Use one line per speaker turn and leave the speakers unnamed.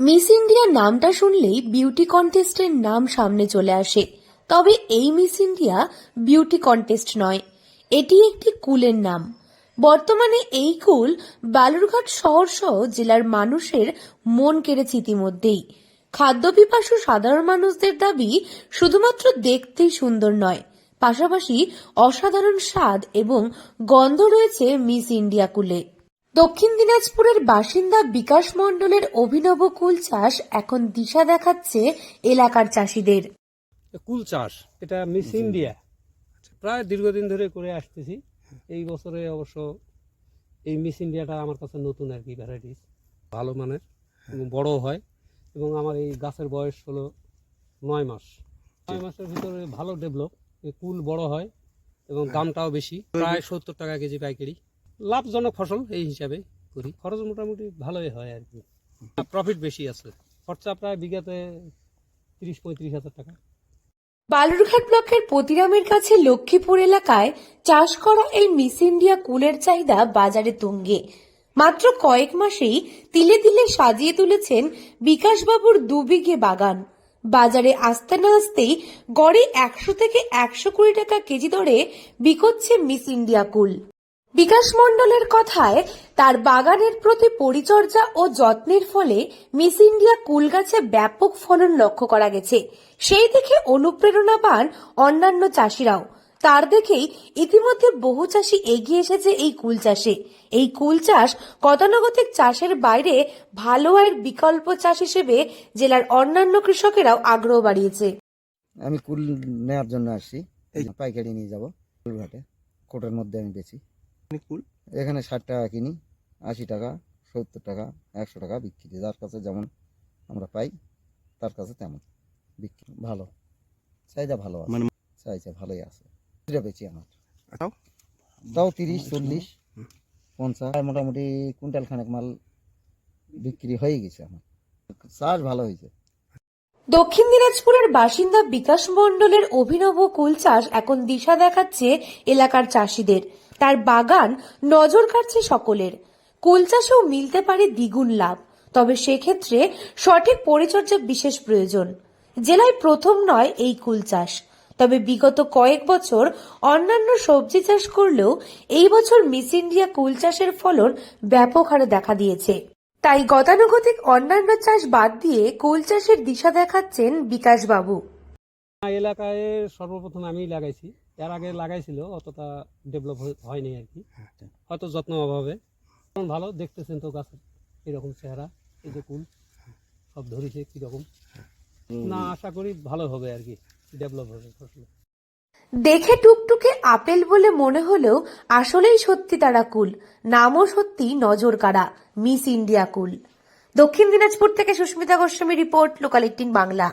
Miss India নামটা শুনলেই beauty কন্টেস্টের নাম সামনে চলে আসে। তবে এই মিস ইন্ডিয়া বিউটি কন্টেস্ট নয়, এটি একটি কুলের নাম। বর্তমানে এই কুল বালুরঘাট শহর সহ জেলার মানুষের মন কেড়েছে ইতিমধ্যেই। খাদ্যপিপাসু সাধারণ মানুষদের দাবি শুধুমাত্র দেখতেই সুন্দর নয়, পাশাপাশি অসাধারণ স্বাদ এবং গন্ধ রয়েছে মিস ইন্ডিয়া কুলে। দক্ষিণ দিনাজপুরের বাসিন্দা বিকাশ মণ্ডলের অভিনব কুল চাষ এখন দিশা দেখাচ্ছে এলাকার চাষিদের।
কুল চাষ এটা মিস ইন্ডিয়া প্রায় দীর্ঘদিন ধরে করে আসতেছি। এই বছরে অবশ্য এই মিস ইন্ডিয়াটা আমার কাছে নতুন আর কি, ভ্যারাইটিস ভালো মানের এবং বড় হয়। এবং আমার এই গাছের বয়স হলো 9 মাস। 9 মাসের ভিতরে ভালো ডেভেলপ, কুল বড় হয় এবং দামটাও বেশি, প্রায় 70 টাকা কেজি পাইকারি। লাভজনক ফসল এই হিসাবে করি, খরচ মোটামুটি ভালোই হয় আর কি, প্রফিট বেশি আছে। খরচা প্রায় বিঘাতে 30-35 হাজার টাকা।
বালুরঘাট ব্লকের পতিরামের কাছে লক্ষ্মীপুর এলাকায় চাষ করা এই মিস ইন্ডিয়া কুলের চাহিদা বাজারে তুঙ্গে। মাত্র কয়েক মাসেই তিলে তিলে সাজিয়ে তুলেছেন বিকাশবাবুর 2 বিঘে বাগান। বাজারে আসতে না আসতেই গড়ে 100 থেকে 120 টাকা কেজি দরে বিকোচ্ছে মিস ইন্ডিয়া কুল। বিকাশ মণ্ডলের কথায় তার বাগানের প্রতি পরিচর্যা ও যত্নের ফলে মিস ইন্ডিয়া কুল গাছে ব্যাপক ফলন লক্ষ্য করা গেছে। সেই দেখে অনুপ্রেরণা পান অন্যান্য চাষিরাও। তার দেখেই ইতিমধ্যে বহু চাষি এগিয়ে এসেছে এই কুল চাষে। এই কুল চাষ গতানুগতিক চাষের বাইরে ভালো আয়ের বিকল্প চাষ হিসেবে জেলার অন্যান্য কৃষকেরাও আগ্রহ বাড়িয়েছে।
আমি কুল নেওয়ার জন্য আসছি, পাইকারি নিয়ে যাব কুলঘাটে। কোটার মধ্যে আমি বেচি কুল। এখানে 60 টাকা কিনি, 80 টাকা, 70 টাকা, 100 টাকা বিক্রি। যার কাছে যেমন আমরা পাই তার কাছে তেমন বিক্রি। ভালো চাহিদা, ভালো আছে, চাহিদা ভালোই আছে। এটা বেচি আমার, তাও 30, 40, 50, মোটামুটি কুইন্টাল খানেক মাল বিক্রি হয়ে গেছে। আমার চাষ ভালো হয়েছে।
দক্ষিণ দিনাজপুরের বাসিন্দা বিকাশ মণ্ডলের অভিনব কুল চাষ এখন দিশা দেখাচ্ছে এলাকার চাষিদের। তার বাগান নজর কাড়ছে সকলের। কুল চাষেও মিলতে পারে দ্বিগুণ লাভ, তবে সেক্ষেত্রে সঠিক পরিচর্যা বিশেষ প্রয়োজন। জেলায় প্রথম নয় এই কুল চাষ, তবে বিগত কয়েক বছর অন্যান্য সবজি চাষ করলেও এই বছর মিস ইন্ডিয়া কুল চাষের ফলন ব্যাপক হারে দেখা দিয়েছে। তাই গতানুগতিক অন্যান্য চাষ বাদ দিয়ে কুল চাষের দিশা দেখাচ্ছেন বিকাশ বাবু।
এলাকায় সর্বপ্রথম আমি লাগাইছি, এর আগে লাগাইছিল, অতটা ডেভেলপ হয়নি আর কি, হয়তো যত্ন অভাবে। ভালো দেখতেছেন তো গাছের এরকম চেহারা, এই যে কুল সব ধরেছে কিরকম, না আশা করি ভালো হবে আর কি, ডেভেলপ হবে ফসল।
দেখে টুকটুকে আপেল বলে মনে হলেও আসলেই সত্যি তারা কুল। নামও সত্যি নজর কাড়া, মিস ইন্ডিয়া কুল। দক্ষিণ দিনাজপুর থেকে সুস্মিতা গোস্বামী রিপোর্ট, লোকাল 18 বাংলা।